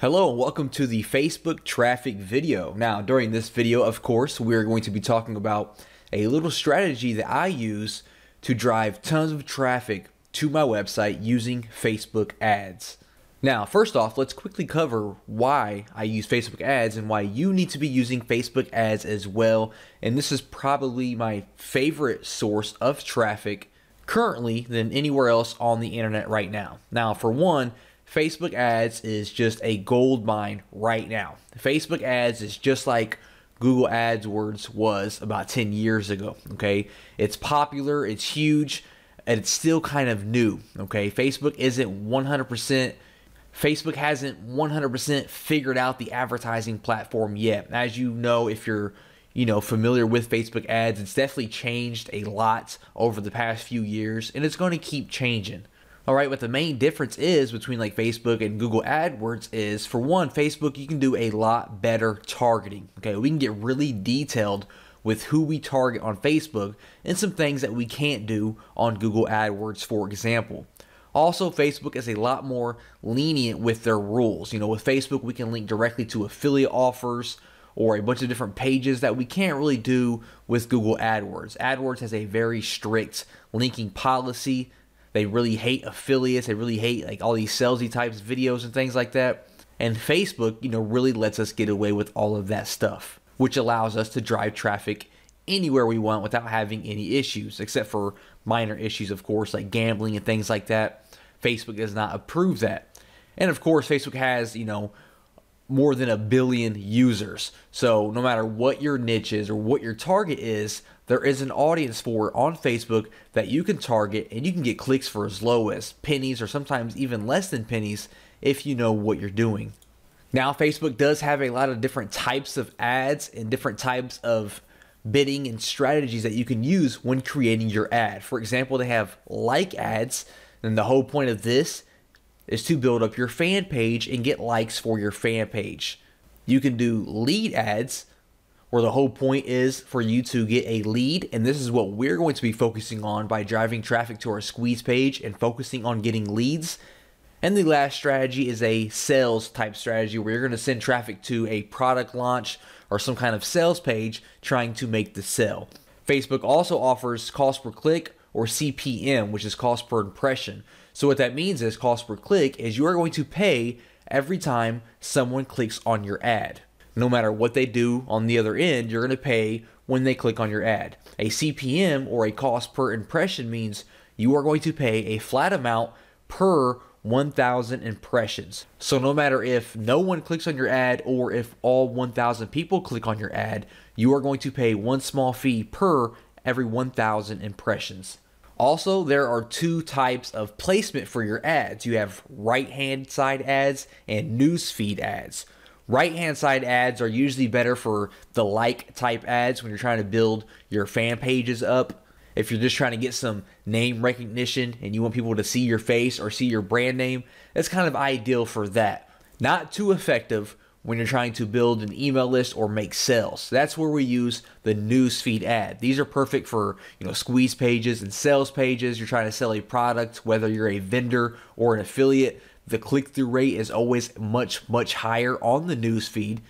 Hello and welcome to the Facebook traffic video. Now, during this video, of course, we're going to be talking about a little strategy that I use to drive tons of traffic to my website using Facebook ads. Now, first off, let's quickly cover why I use Facebook ads and why you need to be using Facebook ads as well. And this is probably my favorite source of traffic currently than anywhere else on the internet right now. Now, for one, Facebook ads is just a gold mine right now. Facebook ads is just like Google AdWords was about 10 years ago, okay? It's popular, it's huge, and it's still kind of new, okay? Facebook hasn't 100% figured out the advertising platform yet. As you know, if you're familiar with Facebook ads, it's definitely changed a lot over the past few years, and it's going to keep changing. All right, what the main difference is between like Facebook and Google AdWords is, for one, Facebook, you can do a lot better targeting. Okay, we can get really detailed with who we target on Facebook and some things that we can't do on Google AdWords, for example. Also, Facebook is a lot more lenient with their rules. With Facebook, we can link directly to affiliate offers or a bunch of different pages that we can't really do with Google AdWords. AdWords has a very strict linking policy. They really hate affiliates. They really hate like all these salesy types videos and things like that. And Facebook, really lets us get away with all of that stuff, which allows us to drive traffic anywhere we want without having any issues, except for minor issues, of course, like gambling and things like that. Facebook does not approve that. And of course, Facebook has, more than 1 billion users. So no matter what your niche is or what your target is, there is an audience for it on Facebook that you can target, and you can get clicks for as low as pennies or sometimes even less than pennies if you know what you're doing. Now, Facebook does have a lot of different types of ads and different types of bidding and strategies that you can use when creating your ad. For example, they have like ads, and the whole point of this is to build up your fan page and get likes for your fan page. You can do lead ads, where the whole point is for you to get a lead, and this is what we're going to be focusing on by driving traffic to our squeeze page and focusing on getting leads. And the last strategy is a sales type strategy, where you're going to send traffic to a product launch or some kind of sales page trying to make the sale. Facebook also offers cost per click, or CPM, which is cost per impression. So what that means is cost per click is you are going to pay every time someone clicks on your ad. No matter what they do on the other end, you're going to pay when they click on your ad. A CPM, or a cost per impression, means you are going to pay a flat amount per 1,000 impressions. So no matter if no one clicks on your ad or if all 1,000 people click on your ad, you are going to pay one small fee per every 1,000 impressions. Also, there are two types of placement for your ads. You have right-hand side ads and newsfeed ads. Right-hand side ads are usually better for the like type ads when you're trying to build your fan pages up. If you're just trying to get some name recognition and you want people to see your face or see your brand name, that's kind of ideal for that. Not too effective when you're trying to build an email list or make sales. That's where we use the newsfeed ad. These are perfect for squeeze pages and sales pages. You're trying to sell a product, whether you're a vendor or an affiliate. The click-through rate is always much higher on the newsfeed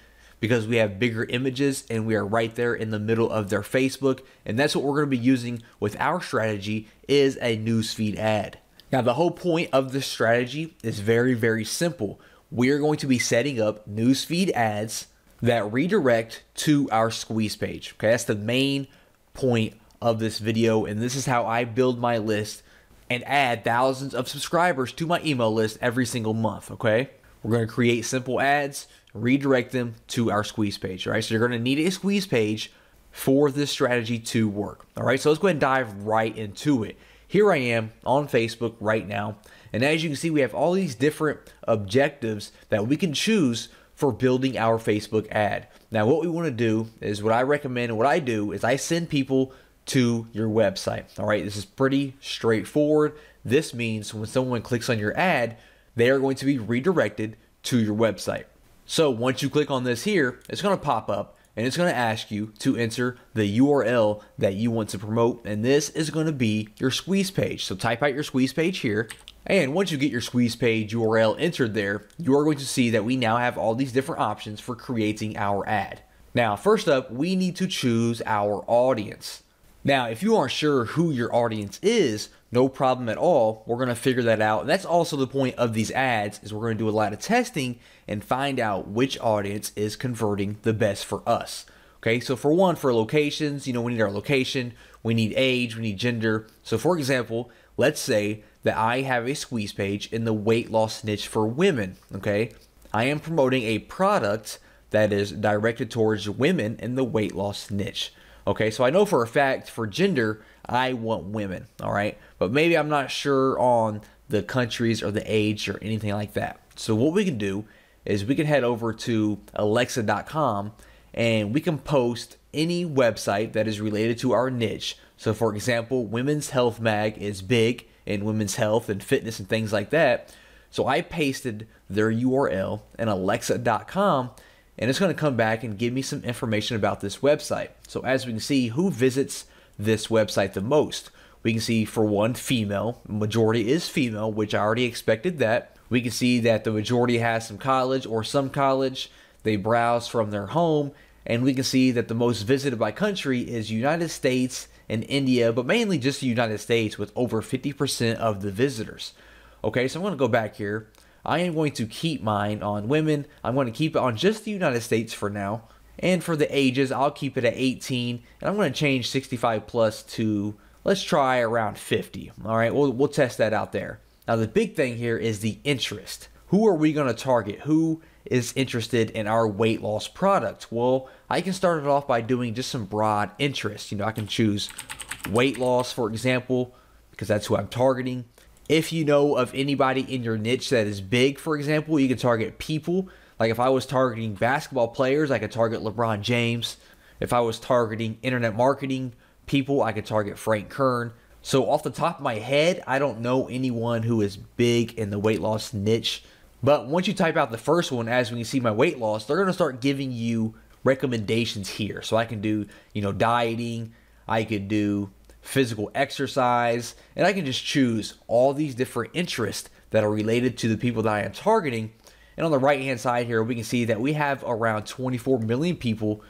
because we have bigger images and we are right there in the middle of their Facebook. And that's what we're going to be using with our strategy, is a newsfeed ad. Now, the whole point of this strategy is very simple. We are going to be setting up newsfeed ads that redirect to our squeeze page. Okay, that's the main point of this video, and this is how I build my list and add thousands of subscribers to my email list every single month. Okay, we're going to create simple ads, redirect them to our squeeze page. All right, so you're going to need a squeeze page for this strategy to work. All right, so let's go ahead and dive right into it. Here I am on Facebook right now, and as you can see, we have all these different objectives that we can choose for building our Facebook ad. Now, what we want to do is, what I recommend and what I do is I send people to your website. All right, this is pretty straightforward. This means when someone clicks on your ad, they are going to be redirected to your website. So once you click on this here, it's going to pop up and it's going to ask you to enter the URL that you want to promote, and this is going to be your squeeze page. So type out your squeeze page here, And once you get your squeeze page URL entered there, you are going to see that we now have all these different options for creating our ad. Now, first up, we need to choose our audience. Now, if you aren't sure who your audience is, no problem at all. We're going to figure that out. And that's also the point of these ads, is we're going to do a lot of testing and find out which audience is converting the best for us. Okay, so for one, for locations, we need our location, we need age, we need gender. So for example, let's say that I have a squeeze page in the weight loss niche for women, okay? I am promoting a product that is directed towards women in the weight loss niche. Okay, so I know for a fact for gender, I want women, all right? But maybe I'm not sure on the countries or the age or anything like that. So what we can do is we can head over to alexa.com and we can post any website that is related to our niche. So for example, Women's Health Mag is big in women's health and fitness and things like that. So I pasted their URL in alexa.com, and it's going to come back and give me some information about this website. So as we can see, who visits this website the most? We can see for one, female. Majority is female, which I already expected that. We can see that the majority has some college or some college. They browse from their home, and we can see that the most visited by country is United States and India, but mainly just the United States with over 50% of the visitors. Okay, so I'm going to go back here. I am going to keep mine on women. I'm going to keep it on just the United States for now. And for the ages, I'll keep it at 18, and I'm going to change 65 plus to, let's try around 50. All right, we'll test that out there. Now, the big thing here is the interest. Who are we going to target? Who is interested in our weight loss product? Well, I can start it off by doing just some broad interest. I can choose weight loss, for example, because that's who I'm targeting. If you know of anybody in your niche that is big, for example, you can target people. Like if I was targeting basketball players, I could target LeBron James. If I was targeting internet marketing people, I could target Frank Kern. So off the top of my head, I don't know anyone who is big in the weight loss niche. But once you type out the first one, as we can see my weight loss, they're going to start giving you recommendations here. So I can do, dieting, I could do physical exercise, and I can just choose all these different interests that are related to the people that I am targeting. And on the right hand side here, we can see that we have around 24 million people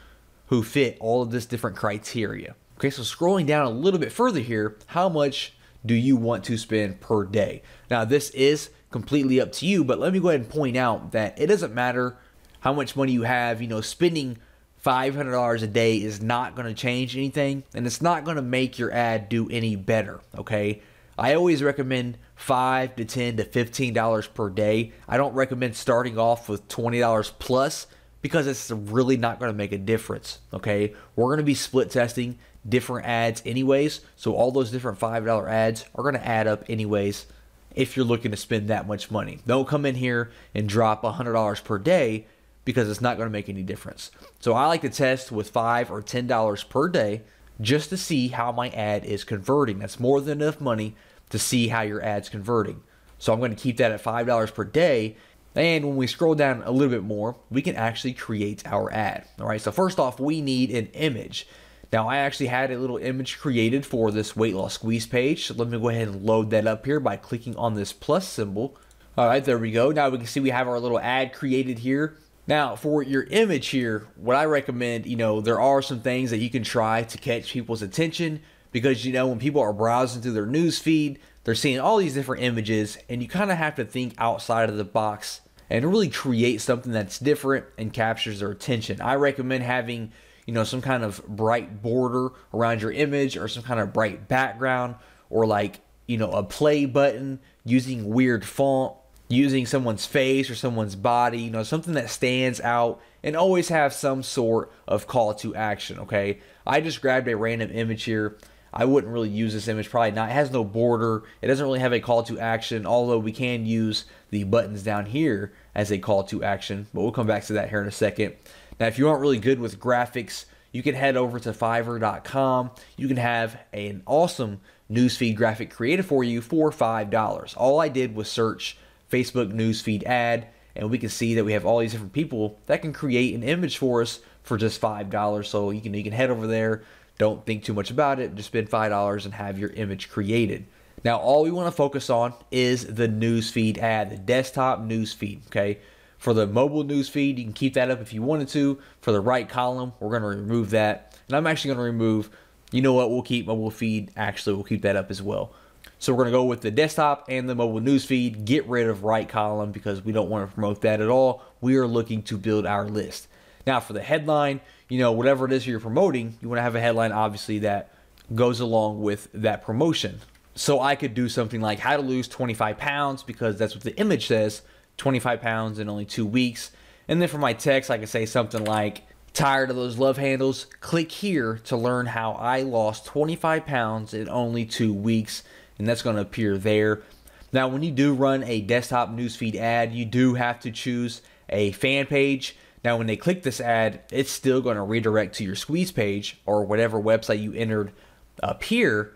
who fit all of this different criteria. Okay, so scrolling down a little bit further here, how much do you want to spend per day? Now this is completely up to you, but let me go ahead and point out that it doesn't matter how much money you have. Spending $500 a day is not going to change anything, and it's not going to make your ad do any better. Okay, I always recommend $5 to $10 to $15 per day. I don't recommend starting off with $20 plus, because it's really not going to make a difference. Okay, we're going to be split testing different ads anyways, so all those different $5 ads are going to add up anyways. If you're looking to spend that much money, don't come in here and drop $100 per day, because it's not going to make any difference. So I like to test with $5 or $10 per day just to see how my ad is converting. That's more than enough money to see how your ad's converting. So I'm going to keep that at $5 per day. And when we scroll down a little bit more, we can actually create our ad. All right, so first off, we need an image. Now, I actually had a little image created for this weight loss squeeze page. So let me go ahead and load that up here by clicking on this plus symbol. All right, there we go. Now we can see we have our little ad created here. Now, for your image here, what I recommend, there are some things that you can try to catch people's attention, because, when people are browsing through their news feed, they're seeing all these different images, and you kind of have to think outside of the box and really create something that's different and captures their attention. I recommend having, some kind of bright border around your image, or some kind of bright background, or like, a play button, using weird font, using someone's face or someone's body, something that stands out, and always have some sort of call to action. Okay, I just grabbed a random image here. I wouldn't really use this image, probably not. It has no border. It doesn't really have a call to action, although we can use the buttons down here as a call to action, but we'll come back to that here in a second. Now, if you aren't really good with graphics, you can head over to Fiverr.com. You can have an awesome newsfeed graphic created for you for $5. All I did was search Facebook newsfeed ad, and we can see that we have all these different people that can create an image for us for just $5. So you can head over there. Don't think too much about it. Just spend $5 and have your image created. Now, all we want to focus on is the newsfeed ad, the desktop newsfeed, okay? For the mobile newsfeed, you can keep that up if you wanted to. For the right column, we're going to remove that. And I'm actually going to remove, you know what, we'll keep mobile feed. Actually, we'll keep that up as well. So we're going to go with the desktop and the mobile newsfeed, get rid of right column because we don't want to promote that at all. We are looking to build our list. Now for the headline, you know, whatever it is you're promoting, you want to have a headline obviously that goes along with that promotion. So I could do something like how to lose 25 pounds because that's what the image says, 25 pounds in only 2 weeks. And then for my text, I could say something like, tired of those love handles? Click here to learn how I lost 25 pounds in only 2 weeks. And that's going to appear there. Now, when you do run a desktop newsfeed ad, you do have to choose a fan page. Now, when they click this ad, it's still going to redirect to your squeeze page or whatever website you entered up here.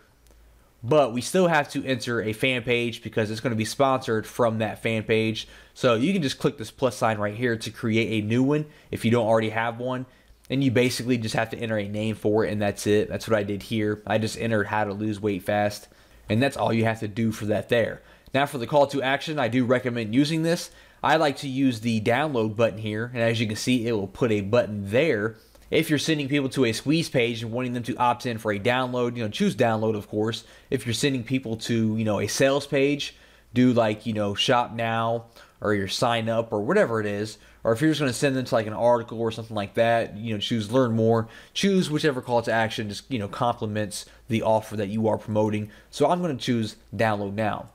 But we still have to enter a fan page because it's going to be sponsored from that fan page. So you can just click this plus sign right here to create a new one if you don't already have one. And you basically just have to enter a name for it, and that's it. That's what I did here. I just entered how to lose weight fast. And that's all you have to do for that there. Now for the call to action, I do recommend using this. I like to use the download button here. And as you can see, it will put a button there. If you're sending people to a squeeze page and wanting them to opt in for a download, you know, choose download, of course. If you're sending people to, you know, a sales page, do like, you know, shop now or your sign up or whatever it is. Or if you're just going to send them to like an article or something like that, you know, choose learn more, choose whichever call to action just, you know, complements the offer that you are promoting. So I'm going to choose download now.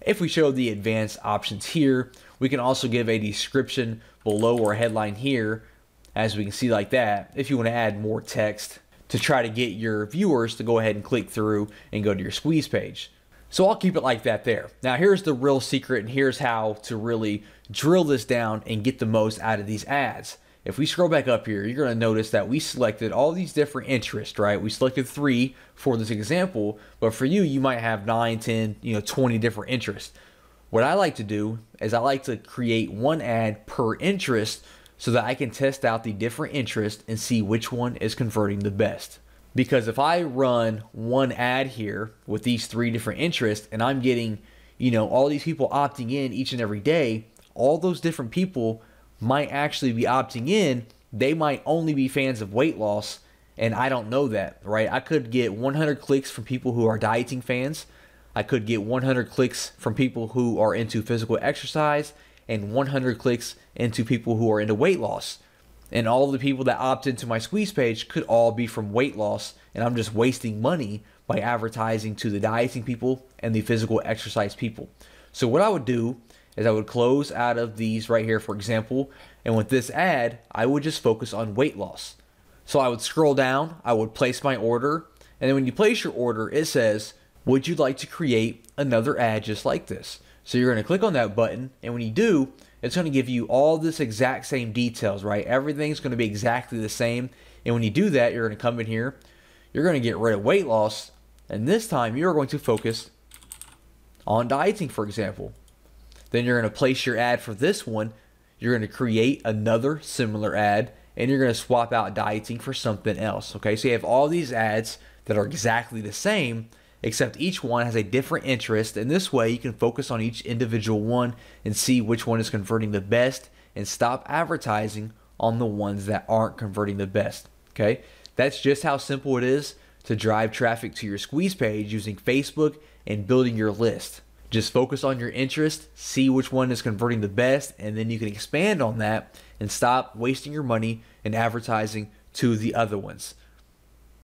If we show the advanced options here, we can also give a description below or headline here, as we can see like that, if you want to add more text to try to get your viewers to go ahead and click through and go to your squeeze page. So I'll keep it like that there. Now here's the real secret, and here's how to really drill this down and get the most out of these ads. If we scroll back up here, you're going to notice that we selected all these different interests, right? We selected 3 for this example, but for you, you might have 9, 10, 20 different interests. What I like to do is I like to create one ad per interest so that I can test out the different interests and see which one is converting the best. Because if I run one ad here with these 3 different interests and I'm getting, all these people opting in each and every day, all those different people might actually be opting in. They might only be fans of weight loss, and I don't know that, right? I could get 100 clicks from people who are dieting fans. I could get 100 clicks from people who are into physical exercise and 100 clicks into people who are into weight loss. And all of the people that opt into my squeeze page could all be from weight loss, and I'm just wasting money by advertising to the dieting people and the physical exercise people. So what I would do is I would close out of these right here, for example, and with this ad, I would just focus on weight loss. So I would scroll down, I would place my order, and then when you place your order, it says, would you like to create another ad just like this? So you're going to click on that button, and when you do, it's going to give you all this exact same details, right? Everything's going to be exactly the same. And when you do that, you're going to come in here, you're going to get rid of weight loss, and this time you're going to focus on dieting, for example. Then you're going to place your ad for this one. You're going to create another similar ad, and you're going to swap out dieting for something else, okay? So you have all these ads that are exactly the same, except each one has a different interest, and this way you can focus on each individual one and see which one is converting the best and stop advertising on the ones that aren't converting the best, okay? That's just how simple it is to drive traffic to your squeeze page using Facebook and building your list. Just focus on your interest, see which one is converting the best, and then you can expand on that and stop wasting your money and advertising to the other ones.